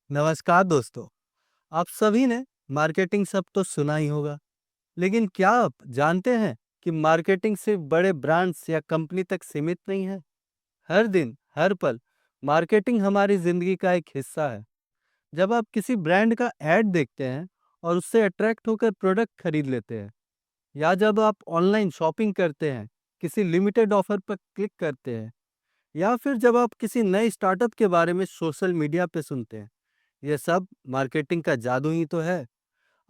नमस्कार दोस्तों। आप सभी ने मार्केटिंग शब्द तो सुना ही होगा, लेकिन क्या आप जानते हैं कि मार्केटिंग सिर्फ बड़े ब्रांड्स या कंपनी तक सीमित नहीं है। हर दिन हर पल मार्केटिंग हमारी जिंदगी का एक हिस्सा है। जब आप किसी ब्रांड का ऐड देखते हैं और उससे अट्रैक्ट होकर प्रोडक्ट खरीद लेते हैं, या जब आप ऑनलाइन शॉपिंग करते हैं, किसी लिमिटेड ऑफर पर क्लिक करते हैं, या फिर जब आप किसी नए स्टार्टअप के बारे में सोशल मीडिया पे सुनते हैं, ये सब मार्केटिंग का जादू ही तो है।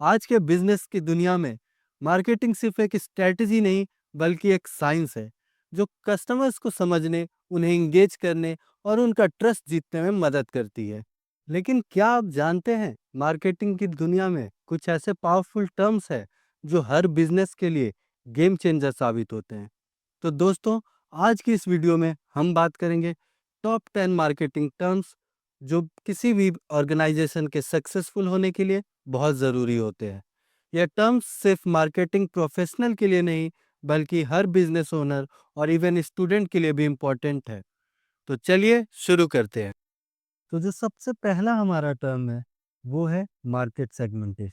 आज के बिजनेस की दुनिया में मार्केटिंग सिर्फ एक स्ट्रेटजी नहीं, बल्कि एक साइंस है जो कस्टमर्स को समझने, उन्हें इंगेज करने और उनका ट्रस्ट जीतने में मदद करती है। लेकिन क्या आप जानते हैं, मार्केटिंग की दुनिया में कुछ ऐसे पावरफुल टर्म्स हैं जो हर बिजनेस के लिए गेम चेंजर साबित होते हैं। तो दोस्तों, आज की इस वीडियो में हम बात करेंगे टॉप 10 मार्केटिंग टर्म्स जो किसी भी ऑर्गेनाइजेशन के सक्सेसफुल होने के लिए बहुत ज़रूरी होते हैं। यह टर्म्स सिर्फ मार्केटिंग प्रोफेशनल के लिए नहीं, बल्कि हर बिजनेस ओनर और इवन स्टूडेंट के लिए भी इम्पोर्टेंट है। तो चलिए शुरू करते हैं। तो जो सबसे पहला हमारा टर्म है, वो है मार्केट सेगमेंटेशन।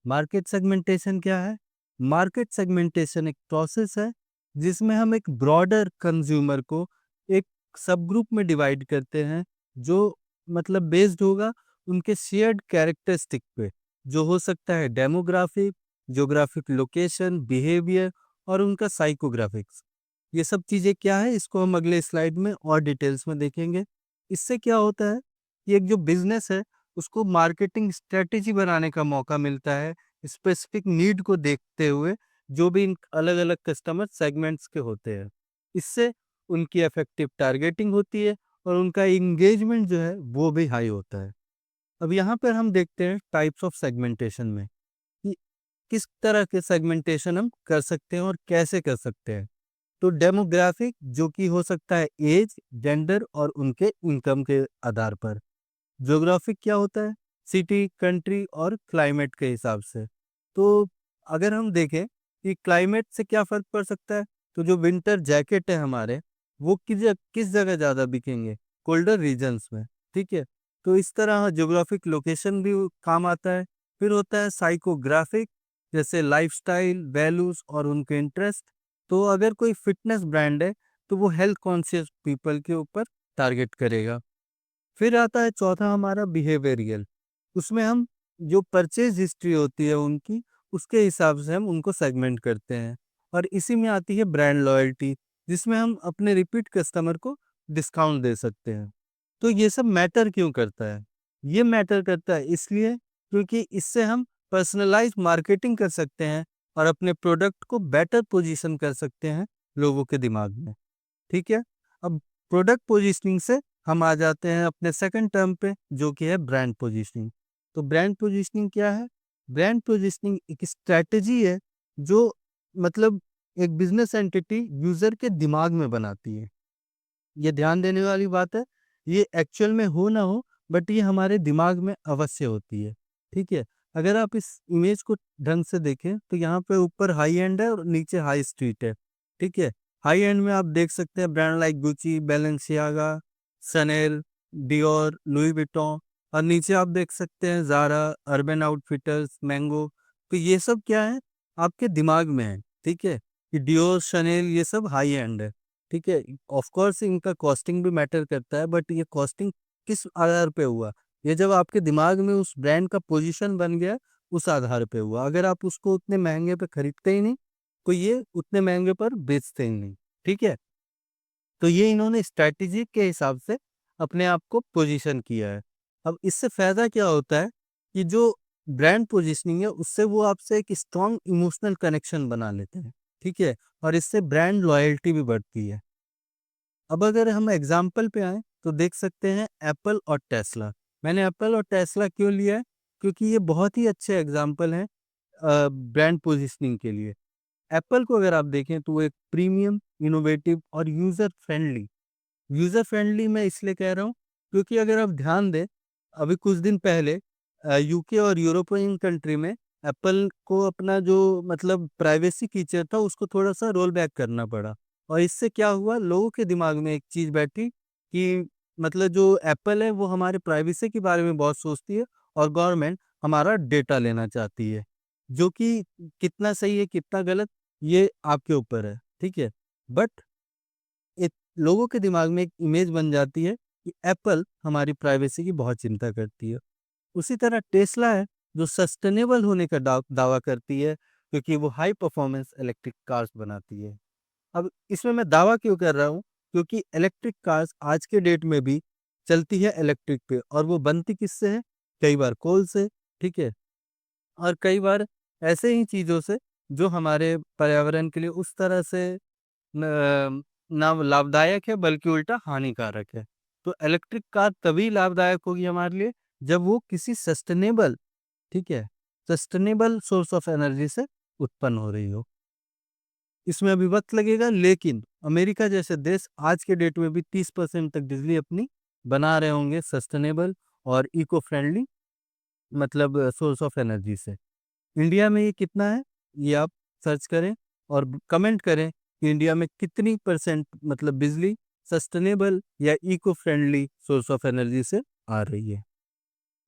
मार्केट सेगमेंटेशन क्या है? मार्केट सेगमेंटेशन एक प्रोसेस है जिसमें हम एक ब्रॉडर कंज्यूमर को एक सब ग्रुप में डिवाइड करते हैं, जो मतलब बेस्ड होगा उनके शेयर्ड कैरेक्टरिस्टिक पे, जो हो सकता है डेमोग्राफिक, ज्योग्राफिक लोकेशन, बिहेवियर और उनका साइकोग्राफिक्स। ये सब चीजें क्या है, इसको हम अगले स्लाइड में और डिटेल्स में देखेंगे। इससे क्या होता है कि एक जो बिजनेस है उसको मार्केटिंग स्ट्रेटेजी बनाने का मौका मिलता है, स्पेसिफिक नीड को देखते हुए, जो भी इन अलग अलग कस्टमर सेगमेंट्स के होते हैं। इससे उनकी इफेक्टिव टारगेटिंग होती है और उनका एंगेजमेंट जो है वो भी हाई होता है। अब यहाँ पर हम देखते हैं टाइप्स ऑफ सेगमेंटेशन में कि किस तरह के सेगमेंटेशन हम कर सकते हैं और कैसे कर सकते हैं। तो डेमोग्राफिक, जो कि हो सकता है एज, जेंडर और उनके इनकम के आधार पर। ज्योग्राफिक क्या होता है? सिटी, कंट्री और क्लाइमेट के हिसाब से। तो अगर हम देखें कि क्लाइमेट से क्या फर्क पड़ सकता है, तो जो विंटर जैकेट है हमारे, वो किस जगह ज़्यादा बिकेंगे? कोल्डर रीजन्स में। ठीक है, तो इस तरह ज्योग्राफिक लोकेशन भी काम आता है। फिर होता है साइकोग्राफिक, जैसे लाइफस्टाइल, वैल्यूज और उनके इंटरेस्ट। तो अगर कोई फिटनेस ब्रांड है तो वो हेल्थ कॉन्शियस पीपल के ऊपर टारगेट करेगा। फिर आता है चौथा हमारा बिहेवियरियल। उसमें हम जो परचेज हिस्ट्री होती है उनकी, उसके हिसाब से हम उनको सेगमेंट करते हैं। और इसी में आती है ब्रांड लॉयल्टी, जिसमें हम अपने रिपीट कस्टमर को डिस्काउंट दे सकते हैं। तो ये सब मैटर क्यों करता है? ये मैटर करता है इसलिए क्योंकि इससे हम पर्सनलाइज मार्केटिंग कर सकते हैं और अपने प्रोडक्ट को बेटर पोजीशन कर सकते हैं लोगों के दिमाग में। ठीक है, अब प्रोडक्ट पोजीशनिंग से हम आ जाते हैं अपने सेकंड टर्म पे, जो कि है ब्रांड पोजीशनिंग। तो ब्रांड पोजीशनिंग क्या है? ब्रांड पोजीशनिंग एक स्ट्रैटेजी है जो मतलब एक बिजनेस एंटिटी यूजर के दिमाग में बनाती है। ये ध्यान देने वाली बात है, ये एक्चुअल में हो ना हो, बट ये हमारे दिमाग में अवश्य होती है। ठीक है, अगर आप इस इमेज को ढंग से देखें तो यहाँ पे ऊपर हाई एंड है और नीचे हाई स्ट्रीट है। ठीक है, हाई एंड में आप देख सकते हैं brand like Gucci, Balenciaga, Chanel, Dior, Louis Vuitton. और नीचे आप देख सकते हैं ज़ारा, अर्बन आउटफिटर्स, मैंगो। तो ये सब क्या है, आपके दिमाग में है। ठीक है, कि डियोर, शनेल ये सब हाई एंड है। ठीक है, ऑफ कोर्स इनका कॉस्टिंग भी मैटर करता है, बट ये कॉस्टिंग किस आधार पे हुआ? ये जब आपके दिमाग में उस ब्रांड का पोजीशन बन गया, उस आधार पे हुआ। अगर आप उसको उतने महंगे पे खरीदते ही नहीं, तो ये उतने महंगे पर बेचते ही नहीं। ठीक है, तो ये इन्होंने स्ट्रैटेजी के हिसाब से अपने आप को पोजीशन किया है। अब इससे फायदा क्या होता है कि जो ब्रांड पोजीशनिंग है उससे वो आपसे एक स्ट्रॉन्ग इमोशनल कनेक्शन बना लेते हैं। ठीक है, और इससे ब्रांड लॉयल्टी भी बढ़ती है। अब अगर हम एग्जाम्पल पे आए तो देख सकते हैं एप्पल और टेस्ला। मैंने एप्पल और टेस्ला क्यों लिया है? क्योंकि ये बहुत ही अच्छे एग्जाम्पल हैं ब्रांड पोजीशनिंग के लिए। एप्पल को अगर आप देखें तो वो एक प्रीमियम, इनोवेटिव और यूजर फ्रेंडली मैं इसलिए कह रहा हूँ क्योंकि अगर आप ध्यान दें, अभी कुछ दिन पहले यूके और यूरोपियन कंट्री में एप्पल को अपना जो मतलब प्राइवेसी फीचर था उसको थोड़ा सा रोल बैक करना पड़ा। और इससे क्या हुआ, लोगों के दिमाग में एक चीज बैठी कि मतलब जो एप्पल है वो हमारे प्राइवेसी के बारे में बहुत सोचती है, और गवर्नमेंट हमारा डेटा लेना चाहती है, जो कि कितना सही है कितना गलत ये आपके ऊपर है, ठीक है। बट एक लोगों के दिमाग में एक इमेज बन जाती है कि एप्पल हमारी प्राइवेसी की बहुत चिंता करती है। उसी तरह टेस्ला है जो सस्टेनेबल होने का दावा करती है, क्योंकि वो हाई परफॉर्मेंस इलेक्ट्रिक कार्स बनाती है। अब इसमें मैं दावा क्यों कर रहा हूँ, क्योंकि इलेक्ट्रिक कार्स आज के डेट में भी चलती है इलेक्ट्रिक पे, और वो बनती किससे है? कई बार कोल से, ठीक है, और कई बार ऐसे ही चीज़ों से जो हमारे पर्यावरण के लिए उस तरह से न ना लाभदायक है बल्कि उल्टा हानिकारक है। तो इलेक्ट्रिक कार तभी लाभदायक होगी हमारे लिए जब वो किसी सस्टेनेबल, ठीक है, सस्टेनेबल सोर्स ऑफ एनर्जी से उत्पन्न हो रही हो। इसमें अभी वक़्त लगेगा, लेकिन अमेरिका जैसे देश आज के डेट में भी 30% तक बिजली अपनी बना रहे होंगे सस्टेनेबल और इको फ्रेंडली, मतलब सोर्स ऑफ एनर्जी से। इंडिया में ये कितना है? ये आप सर्च करें और कमेंट करें कि इंडिया में कितनी परसेंट मतलब बिजली सस्टेनेबल या eco friendly source of energy से आ रही है।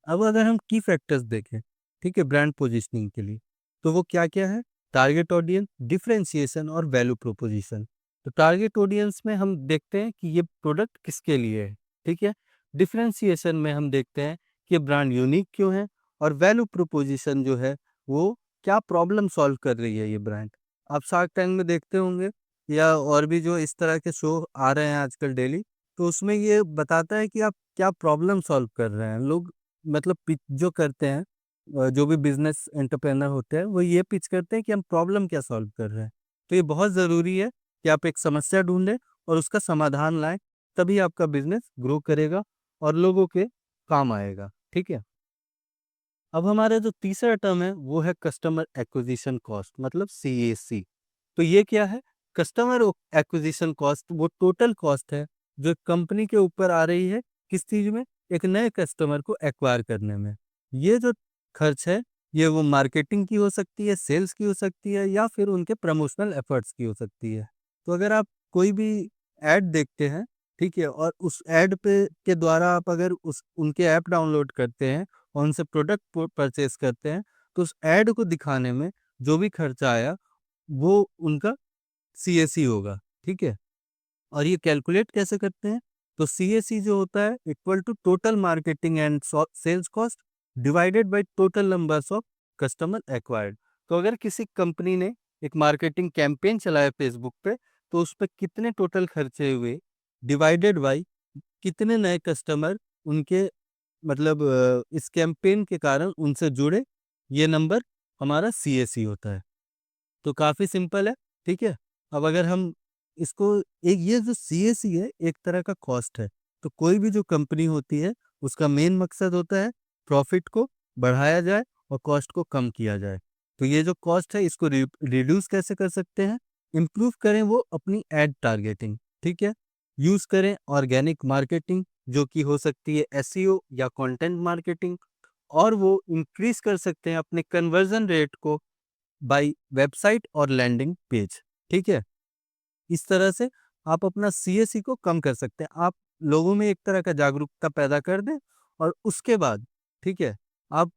अब अगर हम की फैक्टर्स देखें, ठीक है, ब्रांड पोजीशनिंग के लिए, तो वो क्या-क्या है? टारगेट ऑडियंस, डिफरेंशिएशन और वैल्यू प्रोपोज़िशन। तो टारगेट ऑडियंस में हम देखते हैं कि ये प्रोडक्ट किसके लिए है, ठीक है? डिफरेंशिएशन में हम देखते हैं कि ब्रांड यूनिक क्यों है, और वैल्यू प्रोपोज़िशन जो है, वो क्या प्रॉब्लम सॉल्व कर रही है ये ब्रांड। आप शार्क टैंक में देखते होंगे, या और भी जो इस तरह के शो आ रहे हैं आजकल डेली, तो उसमें ये बताता है कि आप क्या प्रॉब्लम सॉल्व कर रहे हैं। लोग मतलब पिच जो करते हैं, जो भी बिजनेस एंटरप्रेन्योर होते हैं वो ये पिच करते हैं कि हम प्रॉब्लम क्या सॉल्व कर रहे हैं। तो ये बहुत ज़रूरी है कि आप एक समस्या ढूंढें और उसका समाधान लाएं, तभी आपका बिजनेस ग्रो करेगा और लोगों के काम आएगा, ठीक है। अब हमारा जो तीसरा टर्म है वो है कस्टमर एक्विजिशन कॉस्ट, मतलब CAC। तो ये क्या है? कस्टमर एक्विजिशन कॉस्ट वो टोटल कॉस्ट है जो कंपनी के ऊपर आ रही है, किस चीज में? एक नए कस्टमर को एक्वायर करने में। ये जो खर्च है, ये वो मार्केटिंग की हो सकती है, सेल्स की हो सकती है, या फिर उनके प्रमोशनल एफर्ट्स की हो सकती है। तो अगर आप कोई भी एड देखते हैं, ठीक है, और उस एड पे के द्वारा आप अगर उस उनके ऐप डाउनलोड करते हैं और उनसे प्रोडक्ट परचेज करते हैं, तो उस एड को दिखाने में जो भी खर्चा आया वो उनका CAC होगा, ठीक है। और ये कैलकुलेट कैसे करते हैं? तो CAC जो होता है equal to total marketing and sales cost divided by total numbers of customer acquired. तो अगर किसी कंपनी ने एक मार्केटिंग कैंपेन चलाया फेसबुक पे, तो उस पे कितने टोटल खर्चे हुए डिवाइडेड बाय कितने नए कस्टमर उनके मतलब इस कैंपेन के कारण उनसे जुड़े, ये नंबर हमारा CAC होता है। तो काफ़ी सिंपल है, ठीक है? अब अगर हम इसको एक ये जो CAC है एक तरह का कॉस्ट है। तो कोई भी जो कंपनी होती है उसका मेन मकसद होता है प्रॉफ़िट को बढ़ाया जाए और कॉस्ट को कम किया जाए। तो ये जो कॉस्ट है इसको रिड्यूस कैसे कर सकते हैं? इम्प्रूव करें वो अपनी एड टारगेटिंग, ठीक है? यूज़ करें ऑर्गेनिक मार्केटिंग जो कि हो सकती है SEO या कंटेंट मार्केटिंग, और वो इंक्रीज़ कर सकते हैं अपने कन्वर्जन रेट को बाय वेबसाइट और लैंडिंग पेज, ठीक है? इस तरह से आप अपना CAC को कम कर सकते हैं। आप लोगों में एक तरह का जागरूकता पैदा कर दें, और उसके बाद, ठीक है, आप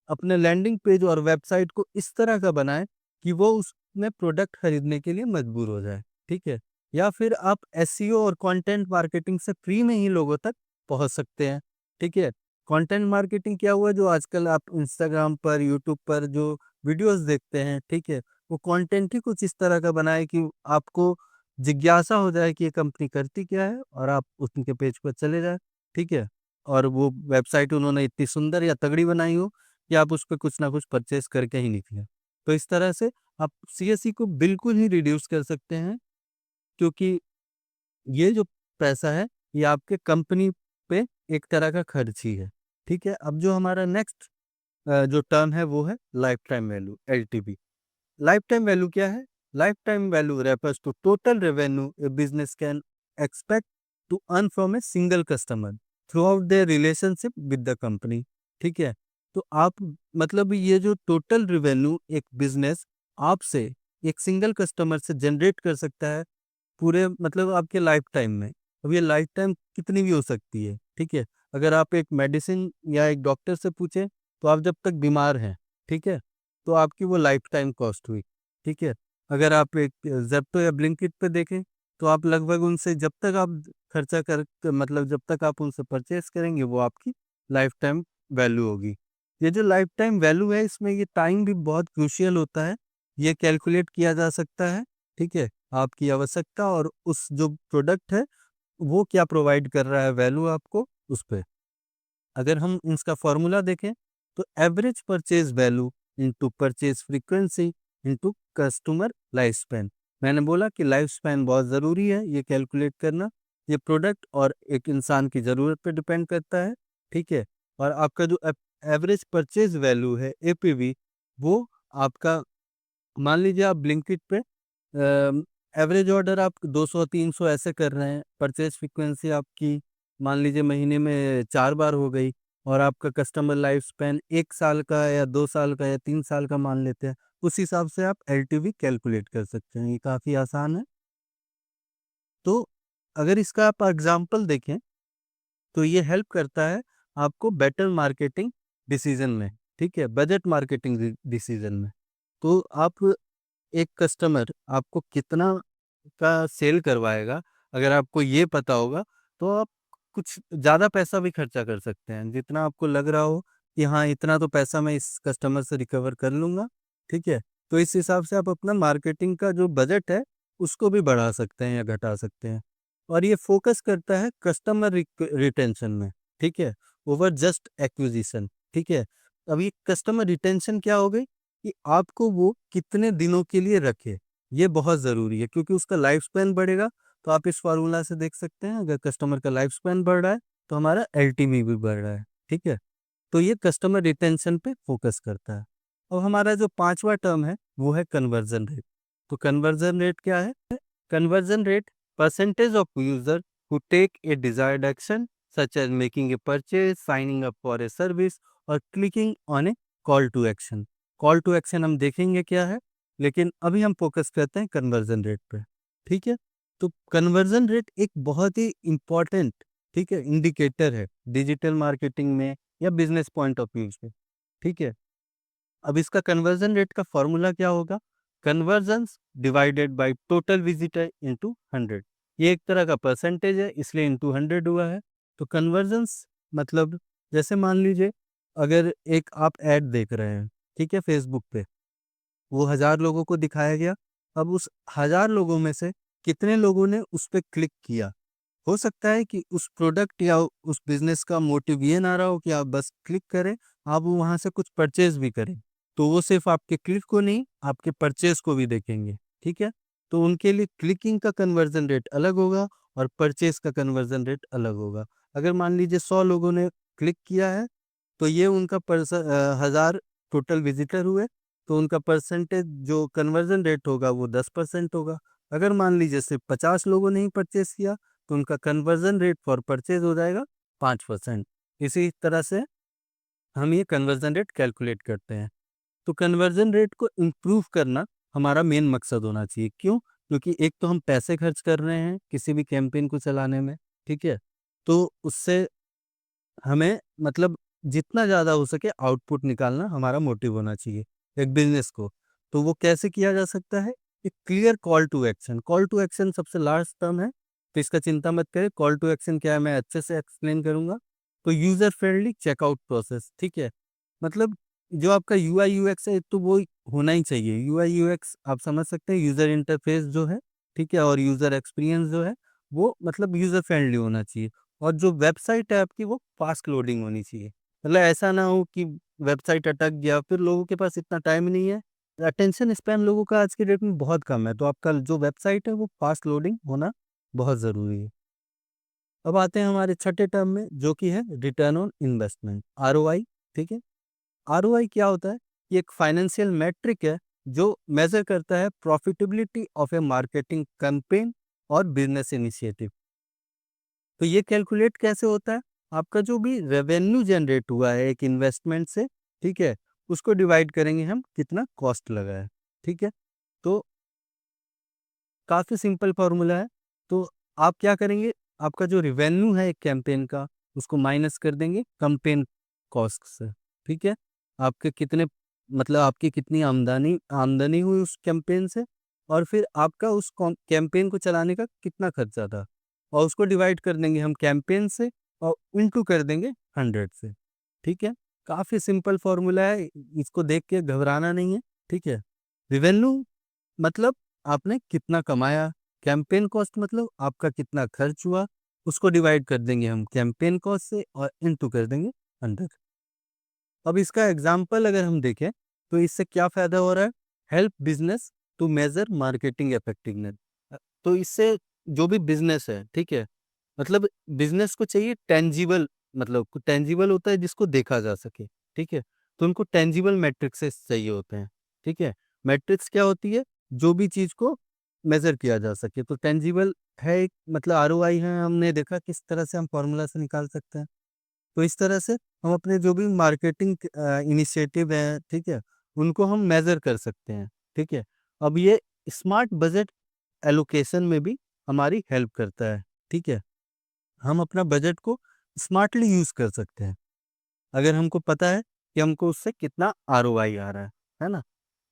अपने लैंडिंग पेज और वेबसाइट को इस तरह का बनाएँ कि वो उसमें प्रोडक्ट खरीदने के लिए मजबूर हो जाए, ठीक है? या फिर आप SEO और कंटेंट मार्केटिंग से फ्री में ही लोगों तक पहुँच सकते हैं, ठीक है? कंटेंट मार्केटिंग क्या हुआ, जो आजकल आप इंस्टाग्राम पर, यूट्यूब पर जो वीडियोज़ देखते हैं, ठीक है? वो कंटेंट ही कुछ इस तरह का बनाएँ कि आपको जिज्ञासा हो जाए कि ये कंपनी करती क्या है, और आप उनके पेज पर चले जाएँ, ठीक है? और वो वेबसाइट उन्होंने इतनी सुंदर या तगड़ी बनाई हो कि आप उस पे कुछ ना कुछ परचेज़ करके ही निकलें। तो इस तरह से आप CAC को बिल्कुल ही रिड्यूस कर सकते हैं, क्योंकि ये जो पैसा है, ये आपके कंपनी पे एक तरह का खर्च ही है, ठीक है? अब जो हमारा नेक्स्ट जो टर्म है वो है life time value, LTV। Life time value क्या है? Life time value refers to total revenue a business can expect to earn from a single customer throughout their relationship with the company, ठीक है? तो आप मतलब ये जो टोटल रेवेन्यू एक बिज़नेस आपसे एक सिंगल कस्टमर से जनरेट कर सकता है पूरे मतलब आपके लाइफ टाइम में, अब ये लाइफ टाइम कितनी भी हो सकती है, ठीक है। अगर आप एक मेडिसिन या एक डॉक्टर से पूछें, तो आप जब तक बीमार हैं, ठीक है, तो आपकी वो लाइफ टाइम कॉस्ट हुई, ठीक है। अगर आप एक ज़ेप्टो या ब्लिंकिट पे देखें, तो आप लगभग उनसे जब तक आप खर्चा कर मतलब जब तक आप उनसे परचेज़ करेंगे, वो आपकी लाइफ टाइम वैल्यू होगी। ये जो लाइफ टाइम वैल्यू है, इसमें ये टाइम भी बहुत क्रूशियल होता है। ये कैलकुलेट किया जा सकता है, ठीक है, आपकी आवश्यकता और उस जो प्रोडक्ट है, वो क्या प्रोवाइड कर रहा है वैल्यू आपको, उस पे। अगर हम इसका फॉर्मूला देखें, तो average purchase value into purchase frequency into customer life span. मैंने बोला कि लाइफ स्पैन बहुत ज़रूरी है ये कैलकुलेट करना। ये प्रोडक्ट और एक इंसान की ज़रूरत पे डिपेंड करता है, ठीक है। और आपका जो एवरेज परचेज वैल्यू है, एपीवी, वो आपका, मान लीजिए आप ब्लिंकिट पे एवरेज ऑर्डर आप 200-300 ऐसे कर रहे हैं, परचेज फ्रीक्वेंसी आपकी मान लीजिए महीने में 4 बार हो गई, और आपका कस्टमर लाइफ स्पैन 1 साल का या 2 साल का या 3 साल का मान लेते हैं, उस हिसाब से आप एलटीवी कैलकुलेट कर सकते हैं। ये काफ़ी आसान है। तो अगर इसका आप एग्ज़ाम्पल देखें, तो ये हेल्प करता है आपको बेटर मार्केटिंग डिसीज़न में, ठीक है? बजट मार्केटिंग डिसीज़न में। तो आप, एक कस्टमर आपको कितना का सेल करवाएगा, अगर आपको ये पता होगा, तो आप कुछ ज़्यादा पैसा भी खर्चा कर सकते हैं। जितना आपको लग रहा हो कि हाँ, इतना तो पैसा मैं इस कस्टमर से रिकवर कर लूँगा, ठीक है? तो इस हिसाब से आप अपना मार्केटिंग का जो बजट है, उसको भी बढ़ा सकते हैं या घटा सकते हैं। और ये फ़ोकस करता है कस्टमर रिटेंशन में, ठीक है? ओवर जस्ट एक्विज़िशन, ठीक है? अब ये कस्टमर रिटेंशन क्या हो गई, कि आपको वो कितने दिनों के लिए रखे, ये बहुत ज़रूरी है, क्योंकि उसका लाइफ स्पैन बढ़ेगा। तो आप इस फ़ॉर्मूला से देख सकते हैं, अगर कस्टमर का लाइफ स्पैन बढ़ रहा है, तो हमारा एलटीवी भी बढ़ रहा है, ठीक है? तो ये कस्टमर रिटेंशन पे फ़ोकस करता है। और हमारा जो 5वां टर्म है, वो है कन्वर्जन रेट। तो कन्वर्जन रेट क्या है? Conversion rate, percentage of user who take a desired action such as making a purchase, signing up for a service और clicking on a call to action. Call to action हम देखेंगे क्या है, लेकिन अभी हम फ़ोकस करते हैं कन्वर्जन रेट पे, ठीक है? तो कन्वर्जन रेट एक बहुत ही इम्पोर्टेंट, ठीक है, इंडिकेटर है डिजिटल मार्केटिंग में या बिज़नेस पॉइंट ऑफ व्यू से, ठीक है? अब इसका कन्वर्जन रेट का फ़ॉर्मूला क्या होगा? Convergence divided by total visitor into 100। ये एक तरह का परसेंटेज है, इसलिए इंटू 100 हुआ है। तो कन्वर्जन्स मतलब, जैसे मान लीजिए, अगर एक आप ऐड देख रहे हैं, ठीक है, फ़ेसबुक पे, वो 1000 लोगों को दिखाया गया। अब उस 1000 लोगों में से कितने लोगों ने उस पे क्लिक किया? हो सकता है कि उस प्रोडक्ट या उस बिज़नेस का मोटिव ये ना रहा हो कि आप बस क्लिक करें, आप वहाँ से कुछ परचेज़ भी करें। तो वो सिर्फ़ आपके क्लिक को नहीं, आपके परचेज़ को भी देखेंगे, ठीक है? तो उनके लिए क्लिकिंग का कन्वर्ज़न रेट अलग होगा और परचेज़ का कन्वर्ज़न रेट अलग होगा। अगर मान लीजिए 100 लोगों ने क्लिक किया है, तो ये उनका 1000 टोटल विज़िटर हुए, तो उनका परसेंटेज जो कन्वर्ज़न रेट होगा, वो 10% होगा। अगर मान लीजिए सिर्फ़ 50 लोगों ने ही परचेज़ किया, तो उनका कन्वर्जन रेट फॉर परचेज़ हो जाएगा 5%। इसी तरह से हम ये कन्वर्जन रेट कैलकुलेट करते हैं। तो कन्वर्जन रेट को इम्प्रूव करना हमारा मेन मकसद होना चाहिए। क्यों? क्योंकि एक तो हम पैसे खर्च कर रहे हैं किसी भी कैंपेन को चलाने में, ठीक है? तो उससे हमें मतलब जितना ज़्यादा हो सके आउटपुट निकालना हमारा मोटिव होना चाहिए, एक बिज़नेस को। तो वो कैसे किया जा सकता है? एक clear call to action. Call to action सबसे लास्ट टर्म है, तो इसका चिंता मत करें, कॉल टू एक्शन क्या है मैं अच्छे से एक्सप्लेन करूँगा। तो यूज़र फ्रेंडली चेकआउट प्रोसेस, ठीक है? मतलब जो आपका यूआई यूएक्स है, तो वो होना ही चाहिए। यूआई यूएक्स आप समझ सकते हैं, यूज़र इंटरफेस जो है, ठीक है? और यूज़र एक्सपीरियंस जो है, वो मतलब यूज़र फ्रेंडली होना चाहिए। और जो वेबसाइट है आपकी, वो फास्ट लोडिंग होनी चाहिए। मतलब ऐसा ना हो कि वेबसाइट अटक गया, फिर लोगों के पास इतना टाइम नहीं है। अटेंशन स्पैन लोगों का आज की डेट में बहुत कम है, तो आपका जो वेबसाइट है वो फास्ट लोडिंग होना बहुत ज़रूरी है। अब आते हैं हमारे छठे टर्म में, जो कि है रिटर्न ऑन इन्वेस्टमेंट, आरओआई, ठीक है? आरओआई क्या होता है? ये एक फाइनेंशियल मैट्रिक है जो मेज़र करता है profitability of A marketing campaign और बिज़नेस इनिशिएटिव। तो ये कैलकुलेट कैसे होता है? आपका जो भी रेवेन्यू जनरेट हुआ है एक इन्वेस्टमेंट से, ठीक है? उसको डिवाइड करेंगे हम कितना कॉस्ट लगा है, ठीक है? तो काफ़ी सिंपल फ़ॉर्मूला है। तो आप क्या करेंगे? आपका जो रिवेन्यू है एक कैंपेन का, उसको माइनस कर देंगे कैंपेन कॉस्ट से। ठीक है, आपके कितने मतलब आपकी कितनी आमदनी आमदनी हुई उस कैंपेन से, और फिर आपका उस कैंपेन को चलाने का कितना खर्चा था, और उसको डिवाइड कर देंगे हम कैंपेन से और इनटू कर देंगे 100 से। ठीक है, काफ़ी सिंपल फॉर्मूला है, इसको देख के घबराना नहीं है। ठीक है, रिवेन्यू मतलब आपने कितना कमाया, कैंपेन कॉस्ट मतलब आपका कितना खर्च हुआ, उसको डिवाइड कर देंगे हम कैंपेन कॉस्ट से और इनटू कर देंगे 100। अब इसका एग्जाम्पल अगर हम देखें तो इससे क्या फायदा हो रहा है, help business to measure marketing effectiveness. तो इससे जो भी बिजनेस है, ठीक है, मतलब बिजनेस को चाहिए टेंजिबल, मतलब टेंजिबल होता है जिसको देखा जा सके। ठीक है, तो उनको टेंजिबल मैट्रिक्सेस चाहिए होते हैं। ठीक है, मैट्रिक्स क्या होती है, जो भी चीज को मेजर किया जा सके। तो टेंजिबल है एक, मतलब आरओआई है, हमने देखा किस तरह से हम फॉर्मूला से निकाल सकते हैं। तो इस तरह से हम अपने जो भी मार्केटिंग इनिशिएटिव है, ठीक है, उनको हम मेजर कर सकते हैं। ठीक है, अब ये स्मार्ट बजट एलोकेशन में भी हमारी हेल्प करता है। ठीक है, हम अपना बजट को स्मार्टली यूज कर सकते हैं अगर हमको पता है कि हमको उससे कितना आरओआई आ रहा है ना।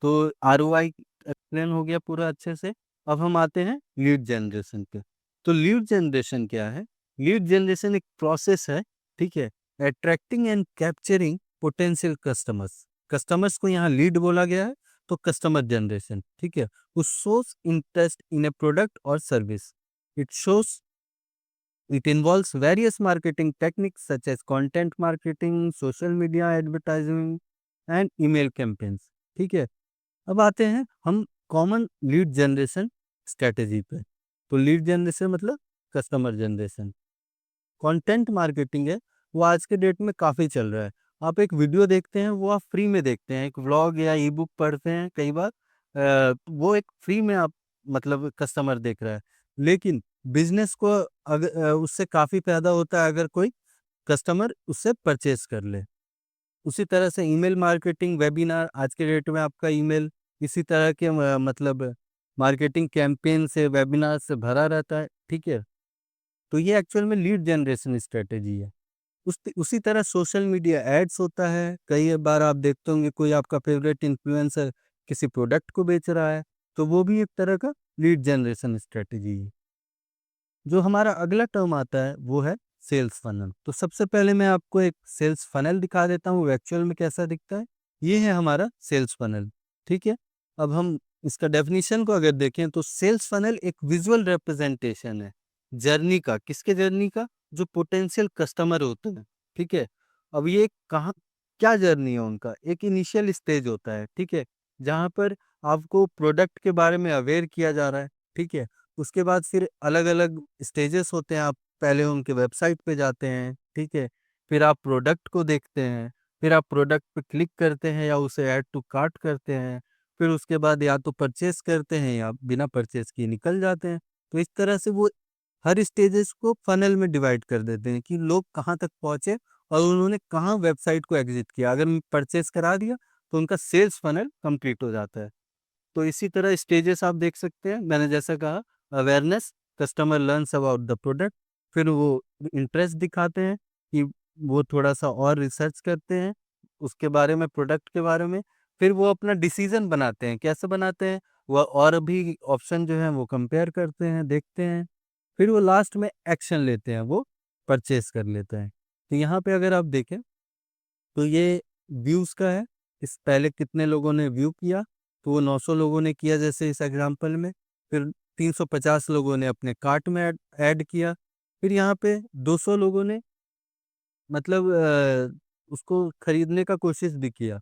तो आरओआई एक्सप्लेन हो गया पूरा अच्छे से। अब हम आते हैं लीड जनरेशन पे। तो लीड जनरेशन क्या है, लीड जनरेशन एक प्रोसेस है, ठीक है, attracting and capturing potential customers. Customers को यहाँ लीड बोला गया है, तो कस्टमर जनरेशन, ठीक है, वो shows interest in a product और service. It shows It involves various marketing techniques such as content marketing, social media advertising and email campaigns। ठीक है, अब आते हैं हम कॉमन लीड जनरेशन स्ट्रेटेजी पे। तो लीड जनरेशन मतलब कस्टमर जनरेशन। कंटेंट मार्केटिंग है, वो आज के डेट में काफ़ी चल रहा है। आप एक वीडियो देखते हैं, वो आप फ्री में देखते हैं, एक व्लॉग या ई बुक पढ़ते हैं कई बार, वो एक फ्री में आप मतलब कस्टमर देख रहा है। लेकिन बिजनेस को अगर उससे काफ़ी फायदा होता है अगर कोई कस्टमर उससे परचेज कर ले। उसी तरह से ईमेल मार्केटिंग, वेबिनार, आज के डेट में आपका ईमेल इसी तरह के मतलब मार्केटिंग कैंपेन से, वेबिनार से भरा रहता है। ठीक है, तो ये एक्चुअल में लीड जनरेशन स्ट्रेटेजी है। उसी तरह सोशल मीडिया एड्स होता है। कई बार आप देखते होंगे कोई आपका फेवरेट इन्फ्लुएंसर किसी प्रोडक्ट को बेच रहा है, तो वो भी एक तरह का लीड जनरेशन स्ट्रेटेजी है। जो हमारा अगला टर्म आता है वो है सेल्स फनल। तो सबसे पहले मैं आपको एक सेल्स फनल दिखा देता हूँ एक्चुअल में कैसा दिखता है। ये है हमारा सेल्स फनल। ठीक है, अब हम इसका डेफिनेशन को अगर देखें तो सेल्स फनल एक विजुअल रिप्रेजेंटेशन है जर्नी का। किसके जर्नी का, जो पोटेंशियल कस्टमर होते हैं। ठीक है, अब ये कहाँ क्या जर्नी है उनका, एक इनिशियल स्टेज होता है, ठीक है, जहाँ पर आपको प्रोडक्ट के बारे में अवेयर किया जा रहा है। ठीक है, उसके बाद फिर अलग-अलग स्टेजेस होते हैं, आप पहले उनके वेबसाइट पे जाते हैं, ठीक है? फिर आप प्रोडक्ट को देखते हैं, फिर आप प्रोडक्ट पे क्लिक करते हैं या उसे ऐड टू कार्ट करते हैं, फिर उसके बाद या तो परचेज़ करते हैं या बिना परचेज़ किए निकल जाते हैं। तो इस तरह से वो हर स्टेजेस को फ़नल में डिवाइड कर देते हैं कि लोग कहाँ तक पहुँचे और उन्होंने कहाँ वेबसाइट को एग्ज़िट किया। अगर परचेज़ करा दिया, तो उनका सेल्स फ़नल कंप्लीट हो जाता है। तो इसी तरह स्टेजेस आप देख सकते हैं, मैंने जैसा कहा, awareness, customer learns about the product, फिर वो इंटरेस्ट दिखाते हैं कि वो थोड़ा-सा और रिसर्च करते हैं उसके बारे में, प्रोडक्ट के बारे में, फिर वो अपना डिसीज़न बनाते हैं। कैसे बनाते हैं? वो और भी ऑप्शन जो हैं वो कंपेयर करते हैं, देखते हैं, फिर वो लास्ट में एक्शन लेते हैं, वो परचेज़ कर लेते हैं। तो यहाँ पे अगर आप देखें तो ये व्यूज़ का है, इस पहले कितने लोगों ने व्यू किया, तो वो 900 लोगों ने किया जैसे इस एग्ज़ाम्पल में, फिर 350 लोगों ने अपने कार्ट में ऐड ऐड किया, फिर यहाँ पे 200 लोगों ने मतलब उसको खरीदने का कोशिश भी किया,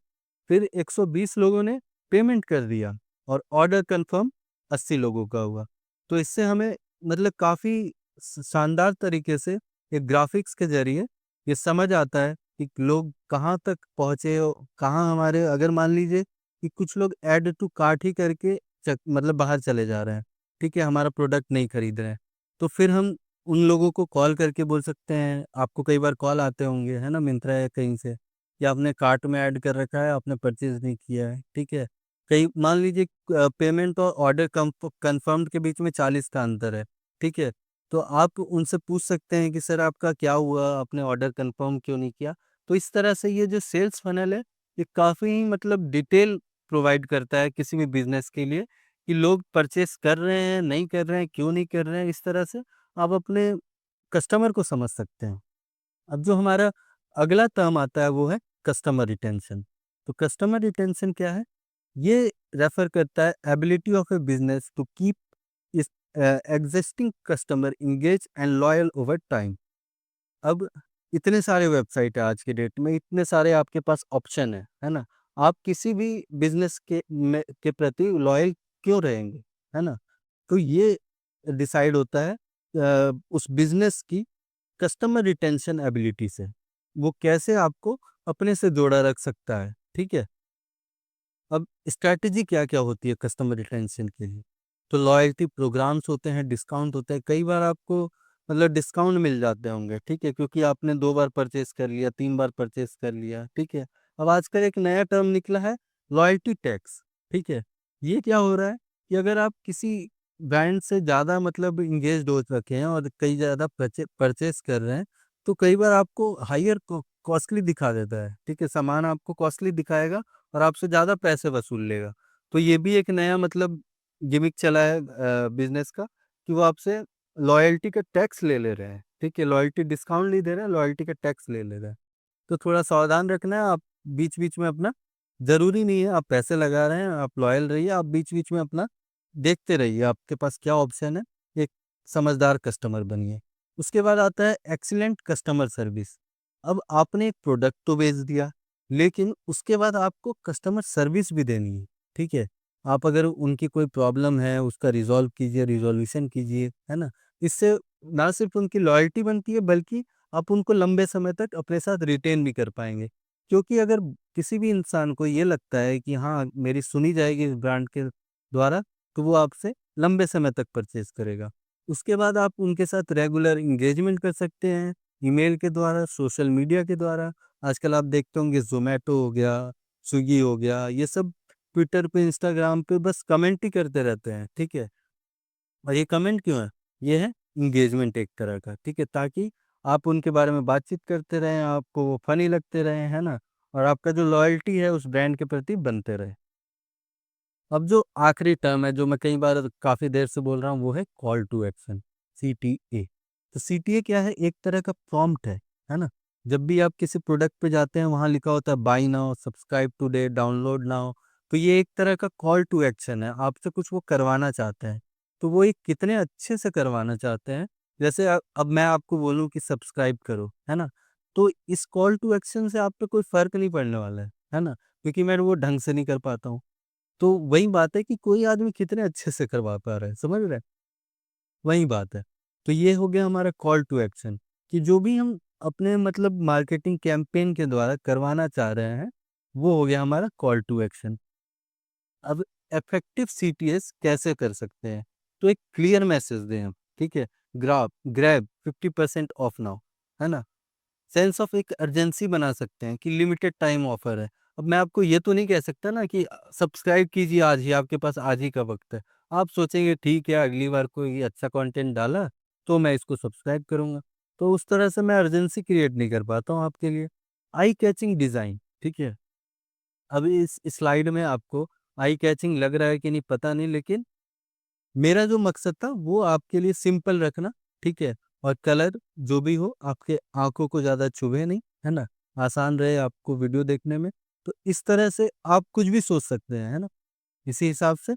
फिर 120 लोगों ने पेमेंट कर दिया और ऑर्डर कन्फर्म 80 लोगों का हुआ। तो इससे हमें मतलब काफ़ी शानदार तरीके से एक ग्राफ़िक्स के ज़रिए ये समझ आता है कि लोग कहाँ तक पहुँचे, कहाँ हमारे, अगर मान लीजिए कि कुछ लोग ऐड टू कार्ट ही करके मतलब बाहर चले जा रहे हैं, ठीक है, हमारा प्रोडक्ट नहीं खरीद रहे हैं, तो फिर हम उन लोगों को कॉल करके बोल सकते हैं, आपको कई बार कॉल आते होंगे, है ना, मिंत्रा या कहीं से, या आपने कार्ट में ऐड कर रखा है, आपने परचेज़ नहीं किया है, ठीक है। कई मान लीजिए पेमेंट और ऑर्डर कंफर्म्ड के बीच में 40 का अंतर है, ठीक है। तो आप उनसे पूछ सकते हैं कि सर आपका क्या हुआ? आपने ऑर्डर कंफर्म क्यों नहीं किया? तो इस तरह से ये जो सेल्स फनल है, ये काफ़ी मतलब डिटेल प्रोवाइड करता है किसी भी बिज़नेस के लिए कि लोग परचेज़ कर रहे हैं, नहीं कर रहे हैं, क्यों नहीं कर रहे हैं? इस तरह से आप अपने कस्टमर को समझ सकते हैं। अब जो हमारा अगला टर्म आता है वो है कस्टमर रिटेंशन। तो कस्टमर रिटेंशन क्या है? ये रेफ़र करता है ability of a business to keep its existing customer engage and loyal over time. अब इतने सारे वेबसाइट है आज के डेट में, इतने सारे आपके पास ऑप्शन है ना? आप किसी भी बिज़नेस के प्रति लॉयल क्यों रहेंगे, है ना? तो ये डिसाइड होता है उस बिज़नेस की कस्टमर रिटेंशन एबिलिटी से। वो कैसे आपको अपने से जोड़ा रख सकता है, ठीक है? अब स्ट्रैटेजी क्या-क्या होती है कस्टमर रिटेंशन के लिए? तो लॉयल्टी प्रोग्राम्स होते हैं, डिस्काउंट होते हैं। कई बार आपको मतलब डिस्काउंट मिल जाते होंगे, ठीक है? क्योंकि आपने 2 बार परचेज़ कर लिया, 3 बार परचेज़ कर लिया, ठीक है? अब आजकल एक नया टर्म निकला है लॉयल्टी टैक्स, ठीक है? ये क्या हो रहा है कि अगर आप किसी ब्रांड से ज़्यादा मतलब एंगेज्ड हो रखे हैं और कई ज़्यादा परचेज़ कर रहे हैं, तो कई बार आपको हायर कॉस्टली दिखा देता है, ठीक है? सामान आपको कॉस्टली दिखाएगा और आपसे ज़्यादा पैसे वसूल लेगा। तो ये भी एक नया मतलब गिमिक चला है बिज़नेस का कि वो आपसे लॉयल्टी का टैक्स ले रहे हैं, ठीक है? लॉयल्टी डिस्काउंट नहीं दे रहे हैं, लॉयल्टी का टैक्स ले रहे हैं। तो थोड़ा सावधान रखना है आप बीच-बीच में अपना ज़रूरी नहीं है आप पैसे लगा रहे हैं, आप लॉयल रहिए, आप बीच-बीच में अपना देखते रहिए, आपके पास क्या ऑप्शन है, एक समझदार कस्टमर बनिए। उसके बाद आता है एक्सीलेंट कस्टमर सर्विस। अब आपने एक प्रोडक्ट तो बेच दिया, लेकिन उसके बाद आपको कस्टमर सर्विस भी देनी है, ठीक है? आप अगर उनकी कोई प्रॉब्लम है, उसका रिज़ॉल्व कीजिए, रिज़ॉल्यूशन कीजिए, है ना? इससे ना सिर्फ़ उनकी लॉयल्टी बनती है, बल्कि आप उनको लंबे समय तक अपने साथ रिटेन भी कर पाएँगे। क्योंकि अगर किसी भी इंसान को ये लगता है कि हाँ, मेरी सुनी जाएगी इस ब्रांड के द्वारा, तो वो आपसे लंबे समय तक परचेज़ करेगा। उसके बाद आप उनके साथ रेगुलर एंगेजमेंट कर सकते हैं, ईमेल के द्वारा, सोशल मीडिया के द्वारा। आजकल आप देखते होंगे ज़ोमैटो हो गया, स्विगी हो गया, ये सब ट्विटर पे, इंस्टाग्राम पे बस कमेंट ही करते रहते हैं, ठीक है? और ये कमेंट क्यों है? ये है एंगेजमेंट एक तरह का, ठीक है? ताकि आप उनके बारे में बातचीत करते रहें, आपको वो फ़नी लगते रहें, है ना? और आपका जो लॉयल्टी है उस ब्रांड के प्रति बनते रहे। अब जो आखिरी टर्म है, जो मैं कई बार काफ़ी देर से बोल रहा हूँ, वो है कॉल टू एक्शन, सीटीए। तो सीटीए क्या है? एक तरह का प्रॉम्प्ट है ना? जब भी आप किसी प्रोडक्ट पे जाते हैं, वहाँ लिखा होता है buy now, subscribe today, download now. तो ये एक तरह का कॉल टू एक्शन है, आपसे कुछ वो करवाना चाहते हैं। तो वो एक कितने अच्छे से करवाना चाहते हैं, जैसे अब मैं आपको बोलूँ कि सब्सक्राइब करो, है ना? तो इस कॉल टू एक्शन से आप पे कोई फ़र्क नहीं पड़ने वाला है ना? क्योंकि मैं वो ढंग से नहीं कर पाता हूँ। तो वही बात है कि कोई आदमी कितने अच्छे से करवा पा रहा है, समझ रहे हैं? वही बात है। तो ये हो गया हमारा कॉल टू एक्शन कि जो भी हम अपने मतलब मार्केटिंग कैंपेन के द्वारा करवाना चाह रहे हैं, वो हो गया हमारा कॉल टू एक्शन। अब इफेक्टिव सीटीएस कैसे कर सकते हैं? तो एक क्लियर मैसेज दें हम, ठीक है? ग्रैब 50% ऑफ नाउ, है ना? सेंस ऑफ एक अर्जेंसी बना सकते हैं कि लिमिटेड टाइम ऑफर है। अब मैं आपको ये तो नहीं कह सकता ना कि सब्सक्राइब कीजिए आज ही, आपके पास आज ही का वक़्त है। आप सोचेंगे ठीक है अगली बार कोई अच्छा कंटेंट डाला तो मैं इसको सब्सक्राइब करूँगा। तो उस तरह से मैं अर्जेंसी क्रिएट नहीं कर पाता हूँ आपके लिए। आई कैचिंग डिज़ाइन, ठीक है? अब इस स्लाइड में आपको आई कैचिंग लग रहा है कि नहीं पता नहीं, लेकिन मेरा जो मकसद था वो आपके लिए सिंपल रखना, ठीक है? और कलर जो भी हो आपके आँखों को ज़्यादा चुभे नहीं, है ना? आसान रहे आपको वीडियो देखने में। तो इस तरह से आप कुछ भी सोच सकते हैं, है ना? इसी हिसाब से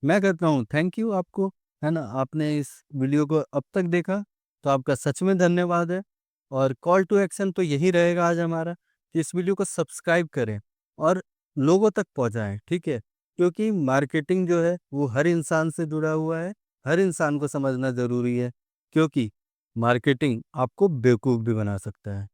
मैं कहता हूँ थैंक यू आपको, है ना? आपने इस वीडियो को अब तक देखा, तो आपका सच में धन्यवाद है। और कॉल टू एक्शन तो यही रहेगा आज हमारा कि इस वीडियो को सब्सक्राइब करें और लोगों तक पहुँचाएँ, ठीक है? क्योंकि मार्केटिंग जो है वो हर इंसान से जुड़ा हुआ है, हर इंसान को समझना ज़रूरी है, क्योंकि मार्केटिंग आपको बेवकूफ़ भी बना सकता है।